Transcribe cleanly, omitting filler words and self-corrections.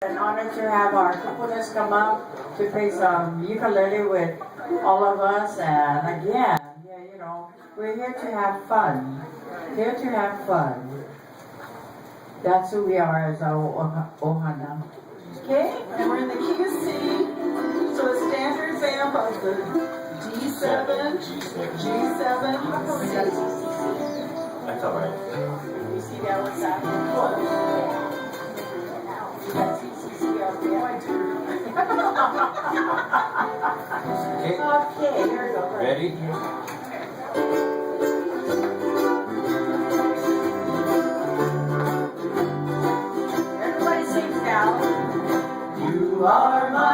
An honor to have our Kapunas come up to play some ukulele with all of us. And again, yeah, we're here to have fun. Here to have fun. That's who we are as our Ohana. Okay, and we're in the key of C. So a standard vamp of the D7, G7, C. That's all right. You see that what's happening? Okay, Okay, here we go. ready? Everybody sings now. You are my